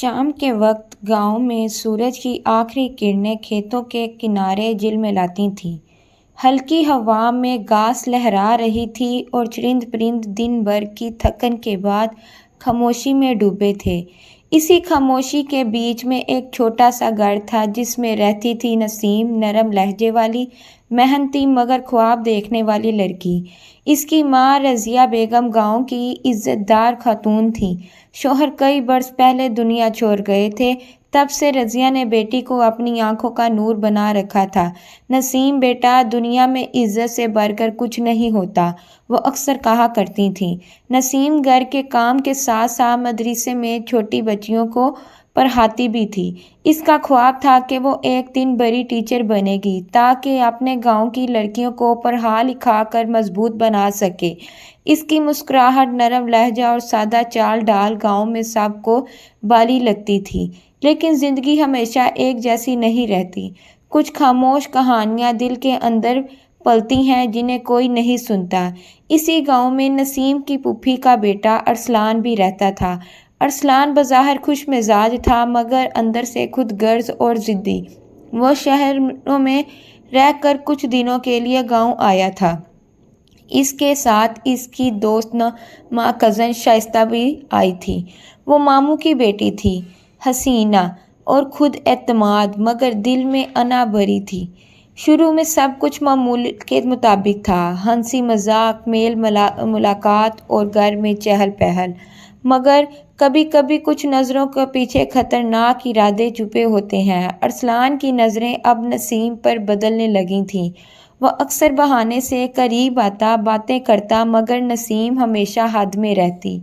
شام کے وقت گاؤں میں سورج کی آخری کرنیں کھیتوں کے کنارے جھلملاتی تھیں۔ ہلکی ہوا میں گھاس لہرا رہی تھی اور چرند پرند دن بھر کی تھکن کے بعد خاموشی میں ڈوبے تھے۔ اسی خاموشی کے بیچ میں ایک چھوٹا سا گھر تھا جس میں رہتی تھی نسیم، نرم لہجے والی، محنتی مگر خواب دیکھنے والی لڑکی۔ اس کی ماں رضیہ بیگم گاؤں کی عزت دار خاتون تھیں۔ شوہر کئی برس پہلے دنیا چھوڑ گئے تھے، تب سے رضیہ نے بیٹی کو اپنی آنکھوں کا نور بنا رکھا تھا۔ نسیم بیٹا، دنیا میں عزت سے بڑھ کر کچھ نہیں ہوتا، وہ اکثر کہا کرتی تھیں۔ نسیم گھر کے کام کے ساتھ ساتھ مدرسے میں چھوٹی بچیوں کو پڑھاتی بھی تھی۔ اس کا خواب تھا کہ وہ ایک دن بڑی ٹیچر بنے گی تاکہ اپنے گاؤں کی لڑکیوں کو پڑھا لکھا کر مضبوط بنا سکے۔ اس کی مسکراہٹ، نرم لہجہ اور سادہ چال ڈھال گاؤں میں سب کو بھالی لگتی تھی۔ لیکن زندگی ہمیشہ ایک جیسی نہیں رہتی۔ کچھ خاموش کہانیاں دل کے اندر پلتی ہیں جنہیں کوئی نہیں سنتا۔ اسی گاؤں میں نسیم کی پھوپھی کا بیٹا ارسلان بھی رہتا تھا۔ ارسلان بظاہر خوش مزاج تھا مگر اندر سے خود غرض اور ضدی۔ وہ شہروں میں رہ کر کچھ دنوں کے لیے گاؤں آیا تھا۔ اس کے ساتھ اس کی دوست نما کزن شائستہ بھی آئی تھی۔ وہ ماموں کی بیٹی تھی، حسینہ اور خود اعتماد، مگر دل میں انا بھری تھی۔ شروع میں سب کچھ معمول کے مطابق تھا، ہنسی مذاق، میل ملاقات اور گھر میں چہل پہل۔ مگر کبھی کبھی کچھ نظروں کے پیچھے خطرناک ارادے چھپے ہوتے ہیں۔ ارسلان کی نظریں اب نسیم پر بدلنے لگی تھیں۔ وہ اکثر بہانے سے قریب آتا، باتیں کرتا، مگر نسیم ہمیشہ حد میں رہتی۔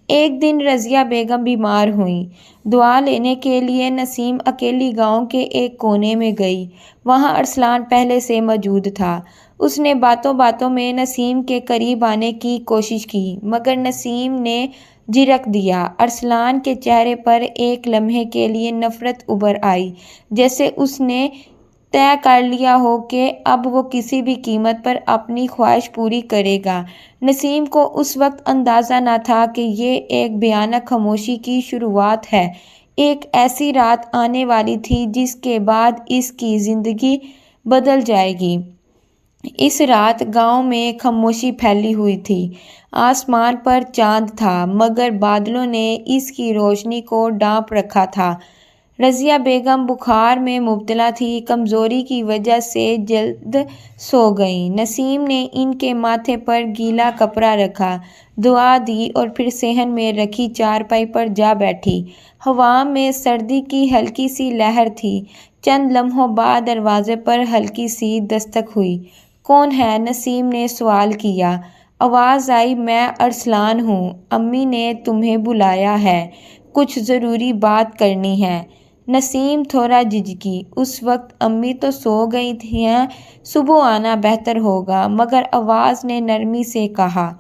ایک دن رضیہ بیگم بیمار ہوئیں۔ دعا لینے کے لیے نسیم اکیلی گاؤں کے ایک کونے میں گئی۔ وہاں ارسلان پہلے سے موجود تھا۔ اس نے باتوں باتوں میں نسیم کے قریب آنے کی کوشش کی، مگر نسیم نے جھڑک دیا۔ ارسلان کے چہرے پر ایک لمحے کے لیے نفرت ابھر آئی، جیسے اس نے طے کر لیا ہو کہ اب وہ کسی بھی قیمت پر اپنی خواہش پوری کرے گا۔ نسیم کو اس وقت اندازہ نہ تھا کہ یہ ایک بھیانک خاموشی کی شروعات ہے۔ ایک ایسی رات آنے والی تھی جس کے بعد اس کی زندگی بدل جائے گی۔ اس رات گاؤں میں خاموشی پھیلی ہوئی تھی۔ آسمان پر چاند تھا مگر بادلوں نے اس کی روشنی کو ڈھانپ رکھا تھا۔ رضیہ بیگم بخار میں مبتلا تھی، کمزوری کی وجہ سے جلد سو گئیں۔ نسیم نے ان کے ماتھے پر گیلا کپڑا رکھا، دعا دی اور پھر صحن میں رکھی چارپائی پر جا بیٹھی۔ ہوا میں سردی کی ہلکی سی لہر تھی۔ چند لمحوں بعد دروازے پر ہلکی سی دستک ہوئی۔ کون ہے؟ نسیم نے سوال کیا۔ آواز آئی، میں ارسلان ہوں، امی نے تمہیں بلایا ہے، کچھ ضروری بات کرنی ہے۔ نسیم تھوڑا جھجکی۔ اس وقت امی تو سو گئی ہیں، صبح آنا بہتر ہوگا، مگر آواز نے نرمی سے کہا،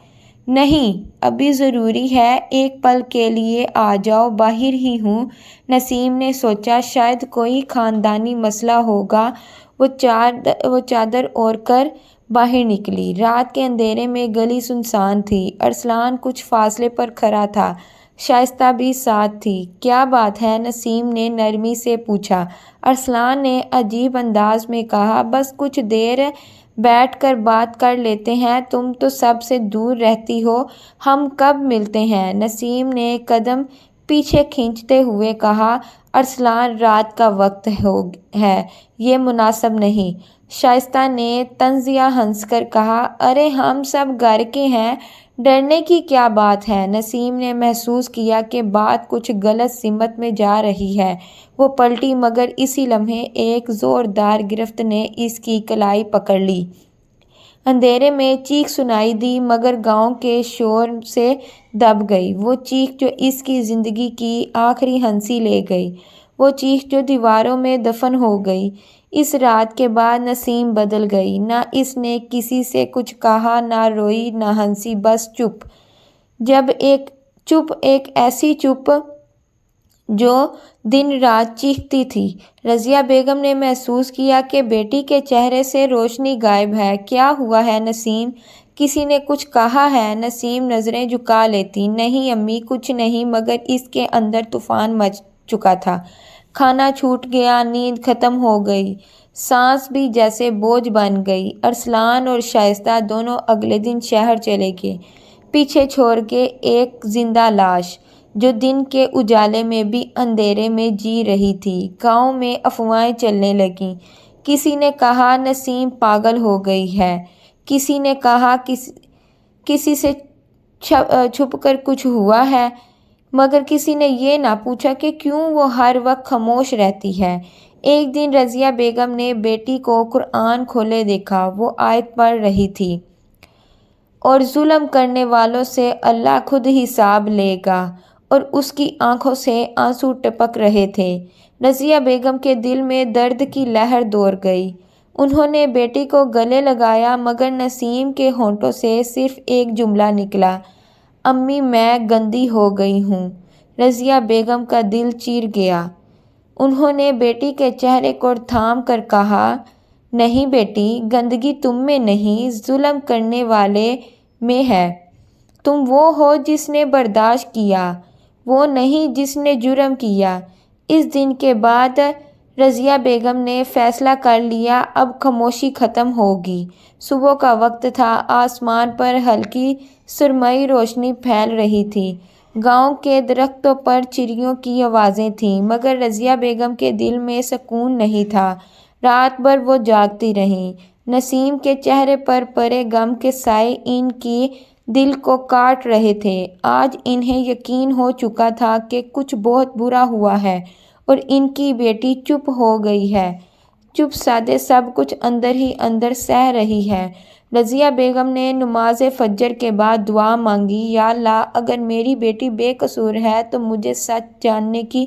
نہیں، ابھی ضروری ہے، ایک پل کے لیے آ جاؤ، باہر ہی ہوں۔ نسیم نے سوچا شاید کوئی خاندانی مسئلہ ہوگا۔ وہ چادر اوڑھ کر باہر نکلی۔ رات کے اندھیرے میں گلی سنسان تھی۔ ارسلان کچھ فاصلے پر کھڑا تھا، شائستہ بھی ساتھ تھی۔ کیا بات ہے؟ نسیم نے نرمی سے پوچھا۔ ارسلان نے عجیب انداز میں کہا، بس کچھ دیر بیٹھ کر بات کر لیتے ہیں، تم تو سب سے دور رہتی ہو، ہم کب ملتے ہیں؟ نسیم نے قدم پیچھے کھینچتے ہوئے کہا، ارسلان، رات کا وقت ہے، یہ مناسب نہیں۔ شائستہ نے طنزیہ ہنس کر کہا، ارے ہم سب گھر کے ہیں، ڈرنے کی کیا بات ہے؟ نسیم نے محسوس کیا کہ بات کچھ غلط سمت میں جا رہی ہے۔ وہ پلٹی مگر اسی لمحے ایک زوردار گرفت نے اس کی کلائی پکڑ لی۔ اندھیرے میں چیخ سنائی دی مگر گاؤں کے شور سے دب گئی۔ وہ چیخ جو اس کی زندگی کی آخری ہنسی لے گئی، وہ چیخ جو دیواروں میں دفن ہو گئی۔ اس رات کے بعد نسیم بدل گئی۔ نہ اس نے کسی سے کچھ کہا، نہ روئی، نہ ہنسی، بس چپ۔ ایک ایسی چپ جو دن رات چیختی تھی۔ رضیہ بیگم نے محسوس کیا کہ بیٹی کے چہرے سے روشنی غائب ہے۔ کیا ہوا ہے نسیم؟ کسی نے کچھ کہا ہے؟ نسیم نظریں جھکا لیتی۔ نہیں امی، کچھ نہیں، مگر اس کے اندر طوفان مچ چکا تھا۔ کھانا چھوٹ گیا، نیند ختم ہو گئی، سانس بھی جیسے بوجھ بن گئی۔ ارسلان اور شائستہ دونوں اگلے دن شہر چلے گئے، پیچھے چھوڑ کے ایک زندہ لاش جو دن کے اجالے میں بھی اندھیرے میں جی رہی تھی۔ گاؤں میں افواہیں چلنے لگیں۔ کسی نے کہا نسیم پاگل ہو گئی ہے، کسی نے کہا کسی سے چھپ کر کچھ ہوا ہے، مگر کسی نے یہ نہ پوچھا کہ کیوں وہ ہر وقت خاموش رہتی ہے۔ ایک دن رضیہ بیگم نے بیٹی کو قرآن کھولے دیکھا۔ وہ آیت پڑھ رہی تھی، اور ظلم کرنے والوں سے اللہ خود حساب لے گا، اور اس کی آنکھوں سے آنسو ٹپک رہے تھے۔ رضیہ بیگم کے دل میں درد کی لہر دوڑ گئی۔ انہوں نے بیٹی کو گلے لگایا، مگر نسیم کے ہونٹوں سے صرف ایک جملہ نکلا، امی میں گندی ہو گئی ہوں۔ رضیہ بیگم کا دل چیر گیا۔ انہوں نے بیٹی کے چہرے کو تھام کر کہا، نہیں بیٹی، گندگی تم میں نہیں، ظلم کرنے والے میں ہے۔ تم وہ ہو جس نے برداشت کیا، وہ نہیں جس نے جرم کیا۔ اس دن کے بعد رضیہ بیگم نے فیصلہ کر لیا، اب خاموشی ختم ہوگی۔ صبح کا وقت تھا، آسمان پر ہلکی سرمئی روشنی پھیل رہی تھی۔ گاؤں کے درختوں پر چڑیوں کی آوازیں تھیں، مگر رضیہ بیگم کے دل میں سکون نہیں تھا۔ رات بھر وہ جاگتی رہیں۔ نسیم کے چہرے پر پڑے غم کے سائے ان کی دل کو کاٹ رہے تھے۔ آج انہیں یقین ہو چکا تھا کہ کچھ بہت برا ہوا ہے، اور ان کی بیٹی چپ ہو گئی ہے، چپ سادے سب کچھ اندر ہی اندر سہ رہی ہے۔ رضیہ بیگم نے نماز فجر کے بعد دعا مانگی، یا اللہ، اگر میری بیٹی بے قصور ہے تو مجھے سچ جاننے کی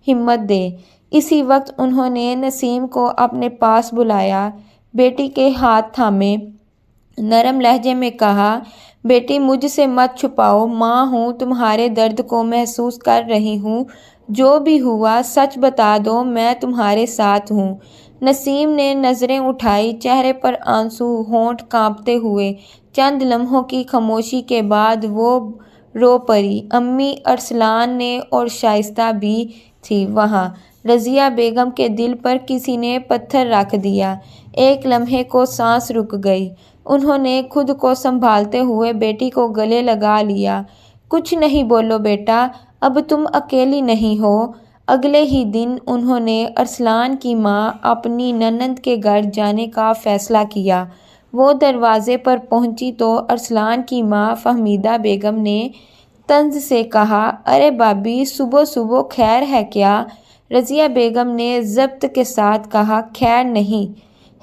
ہمت دے۔ اسی وقت انہوں نے نسیم کو اپنے پاس بلایا، بیٹی کے ہاتھ تھامے، نرم لہجے میں کہا، بیٹی مجھ سے مت چھپاؤ، ماں ہوں، تمہارے درد کو محسوس کر رہی ہوں، جو بھی ہوا سچ بتا دو، میں تمہارے ساتھ ہوں۔ نسیم نے نظریں اٹھائی، چہرے پر آنسو، ہونٹ کانپتے ہوئے۔ چند لمحوں کی خاموشی کے بعد وہ رو پڑی۔ امی، ارسلان نے اور شائستہ بھی تھی وہاں۔ رضیہ بیگم کے دل پر کسی نے پتھر رکھ دیا۔ ایک لمحے کو سانس رک گئی۔ انہوں نے خود کو سنبھالتے ہوئے بیٹی کو گلے لگا لیا۔ کچھ نہیں بولو بیٹا، اب تم اکیلی نہیں ہو۔ اگلے ہی دن انہوں نے ارسلان کی ماں اپنی نند کے گھر جانے کا فیصلہ کیا۔ وہ دروازے پر پہنچی تو ارسلان کی ماں فہمیدہ بیگم نے طنز سے کہا، ارے بھابھی، صبح صبح خیر ہے کیا؟ رضیہ بیگم نے ضبط کے ساتھ کہا، خیر نہیں،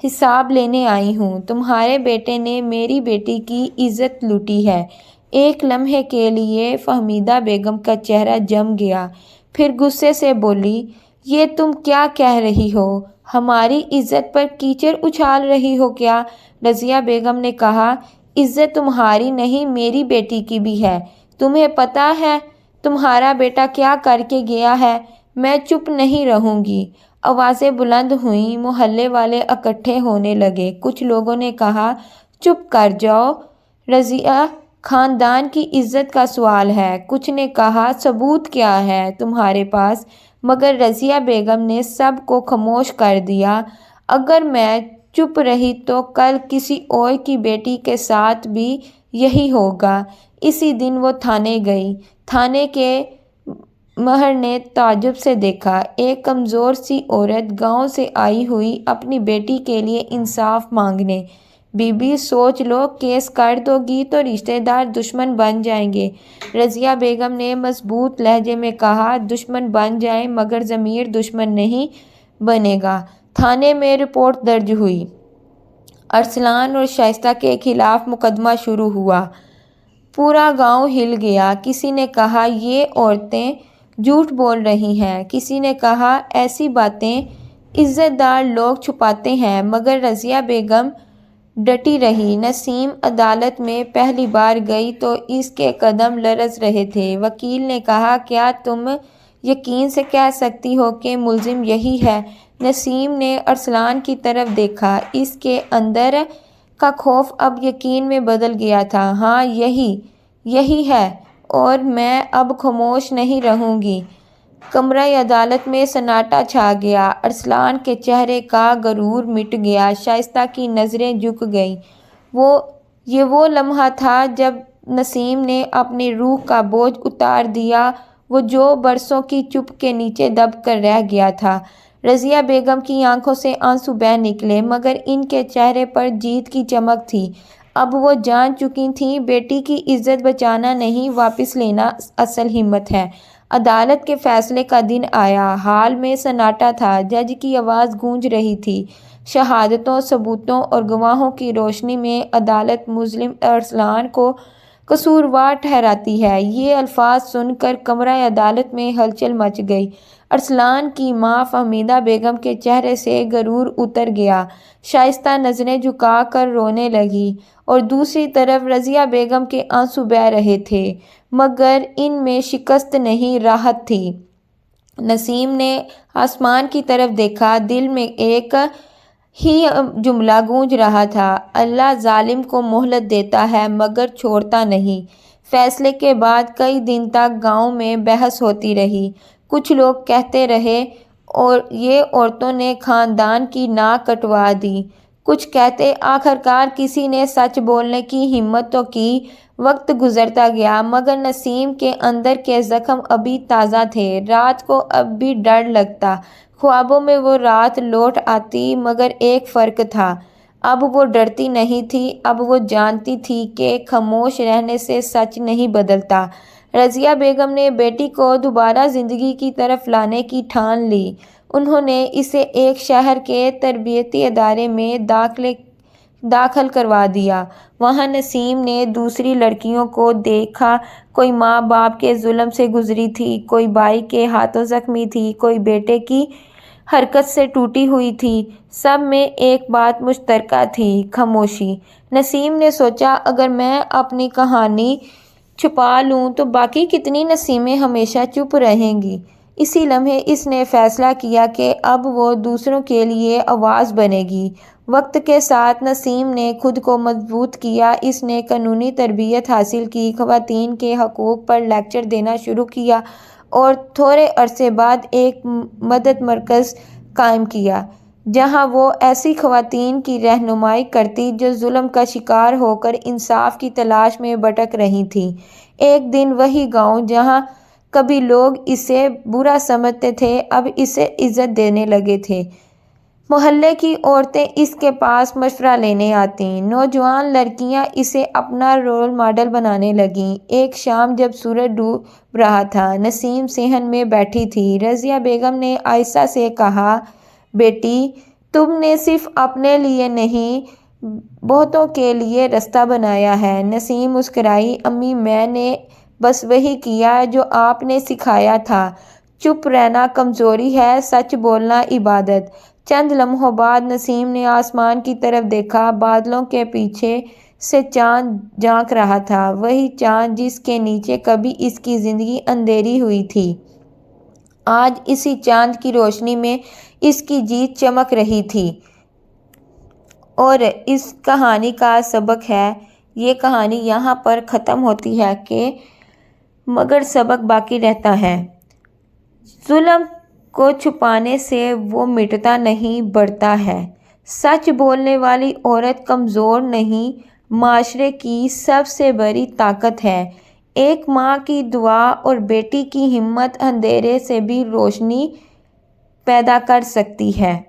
حساب لینے آئی ہوں۔ تمہارے بیٹے نے میری بیٹی کی عزت لوٹی ہے۔ ایک لمحے کے لیے فہمیدہ بیگم کا چہرہ جم گیا، پھر غصے سے بولی، یہ تم کیا کہہ رہی ہو؟ ہماری عزت پر کیچڑ اچھال رہی ہو کیا؟ رضیہ بیگم نے کہا، عزت تمہاری نہیں، میری بیٹی کی بھی ہے۔ تمہیں پتہ ہے تمہارا بیٹا کیا کر کے گیا ہے؟ میں چپ نہیں رہوں گی۔ آوازیں بلند ہوئیں، محلے والے اکٹھے ہونے لگے۔ کچھ لوگوں نے کہا، چپ کر جاؤ، رضیہ خاندان کی عزت کا سوال ہے۔ کچھ نے کہا، ثبوت کیا ہے تمہارے پاس؟ مگر رضیہ بیگم نے سب کو خاموش کر دیا، اگر میں چپ رہی تو کل کسی اور کی بیٹی کے ساتھ بھی یہی ہوگا۔ اسی دن وہ تھانے گئی۔ تھانے کے مہر نے تعجب سے دیکھا، ایک کمزور سی عورت گاؤں سے آئی ہوئی اپنی بیٹی کے لیے انصاف مانگنے۔ بی بی، سوچ لو، کیس کر دو گی تو رشتہ دار دشمن بن جائیں گے۔ رضیہ بیگم نے مضبوط لہجے میں کہا، دشمن بن جائیں مگر ضمیر دشمن نہیں بنے گا۔ تھانے میں رپورٹ درج ہوئی۔ ارسلان اور شائستہ کے خلاف مقدمہ شروع ہوا۔ پورا گاؤں ہل گیا۔ کسی نے کہا، یہ عورتیں جھوٹ بول رہی ہیں۔ کسی نے کہا، ایسی باتیں عزت دار لوگ چھپاتے ہیں، مگر رضیہ بیگم ڈٹی رہی۔ نسیم عدالت میں پہلی بار گئی تو اس کے قدم لرز رہے تھے۔ وکیل نے کہا، کیا تم یقین سے کہہ سکتی ہو کہ ملزم یہی ہے؟ نسیم نے ارسلان کی طرف دیکھا۔ اس کے اندر کا خوف اب یقین میں بدل گیا تھا۔ ہاں، یہی ہے، اور میں اب خاموش نہیں رہوں گی۔ کمرہ عدالت میں سناٹا چھا گیا۔ ارسلان کے چہرے کا غرور مٹ گیا۔ شائستہ کی نظریں جھک گئیں۔ یہ وہ لمحہ تھا جب نسیم نے اپنی روح کا بوجھ اتار دیا، وہ جو برسوں کی چپ کے نیچے دب کر رہ گیا تھا۔ رضیہ بیگم کی آنکھوں سے آنسو بہہ نکلے، مگر ان کے چہرے پر جیت کی چمک تھی۔ اب وہ جان چکی تھیں، بیٹی کی عزت بچانا نہیں، واپس لینا اصل ہمت ہے۔ عدالت کے فیصلے کا دن آیا۔ ہال میں سناٹا تھا۔ جج کی آواز گونج رہی تھی۔ شہادتوں، ثبوتوں اور گواہوں کی روشنی میں عدالت مظلوم ارسلان کو قصوروار ٹھہراتی ہے۔ یہ الفاظ سن کر کمرہ عدالت میں ہلچل مچ گئی۔ ارسلان کی ماں فہمیدہ بیگم کے چہرے سے غرور اتر گیا۔ شائستہ نظریں جھکا کر رونے لگی اور دوسری طرف رضیہ بیگم کے آنسو بہہ رہے تھے، مگر ان میں شکست نہیں، راحت تھی۔ نسیم نے آسمان کی طرف دیکھا۔ دل میں ایک ہی جملہ گونج رہا تھا، اللہ ظالم کو مہلت دیتا ہے مگر چھوڑتا نہیں۔ فیصلے کے بعد کئی دن تک گاؤں میں بحث ہوتی رہی۔ کچھ لوگ کہتے رہے اور یہ عورتوں نے خاندان کی ناک کٹوا دی۔ کچھ کہتے آخرکار کسی نے سچ بولنے کی ہمت تو کی۔ وقت گزرتا گیا، مگر نسیم کے اندر کے زخم ابھی تازہ تھے۔ رات کو اب بھی ڈر لگتا۔ خوابوں میں وہ رات لوٹ آتی، مگر ایک فرق تھا، اب وہ ڈرتی نہیں تھی، اب وہ جانتی تھی کہ خاموش رہنے سے سچ نہیں بدلتا۔ رضیہ بیگم نے بیٹی کو دوبارہ زندگی کی طرف لانے کی ٹھان لی۔ انہوں نے اسے ایک شہر کے تربیتی ادارے میں داخل کروا دیا۔ وہاں نسیم نے دوسری لڑکیوں کو دیکھا، کوئی ماں باپ کے ظلم سے گزری تھی، کوئی بھائی کے ہاتھوں زخمی تھی، کوئی بیٹے کی حرکت سے ٹوٹی ہوئی تھی۔ سب میں ایک بات مشترکہ تھی، خاموشی۔ نسیم نے سوچا، اگر میں اپنی کہانی چھپا لوں تو باقی کتنی نسیمیں ہمیشہ چپ رہیں گی؟ اسی لمحے اس نے فیصلہ کیا کہ اب وہ دوسروں کے لیے آواز بنے گی۔ وقت کے ساتھ نسیم نے خود کو مضبوط کیا۔ اس نے قانونی تربیت حاصل کی، خواتین کے حقوق پر لیکچر دینا شروع کیا اور تھوڑے عرصے بعد ایک مدد مرکز قائم کیا، جہاں وہ ایسی خواتین کی رہنمائی کرتی جو ظلم کا شکار ہو کر انصاف کی تلاش میں بھٹک رہی تھیں۔ ایک دن وہی گاؤں جہاں کبھی لوگ اسے برا سمجھتے تھے، اب اسے عزت دینے لگے تھے۔ محلے کی عورتیں اس کے پاس مشورہ لینے آتیں، نوجوان لڑکیاں اسے اپنا رول ماڈل بنانے لگیں۔ ایک شام جب سورج ڈوب رہا تھا، نسیم صحن میں بیٹھی تھی۔ رضیہ بیگم نے آہستہ سے کہا، بیٹی، تم نے صرف اپنے لیے نہیں، بہتوں کے لیے راستہ بنایا ہے۔ نسیم مسکرائی، امی، میں نے بس وہی کیا جو آپ نے سکھایا تھا۔ چپ رہنا کمزوری ہے، سچ بولنا عبادت۔ چند لمحوں بعد نسیم نے آسمان کی طرف دیکھا۔ بادلوں کے پیچھے سے چاند جھانک رہا تھا، وہی چاند جس کے نیچے کبھی اس کی زندگی اندھیری ہوئی تھی۔ آج اسی چاند کی روشنی میں اس کی جیت چمک رہی تھی۔ اور اس کہانی کا سبق ہے، یہ کہانی یہاں پر ختم ہوتی ہے مگر سبق باقی رہتا ہے۔ ظلم کو چھپانے سے وہ مٹتا نہیں، بڑھتا ہے۔ سچ بولنے والی عورت کمزور نہیں، معاشرے کی سب سے بڑی طاقت ہے۔ ایک ماں کی دعا اور بیٹی کی ہمت اندھیرے سے بھی روشنی پیدا کر سکتی ہے۔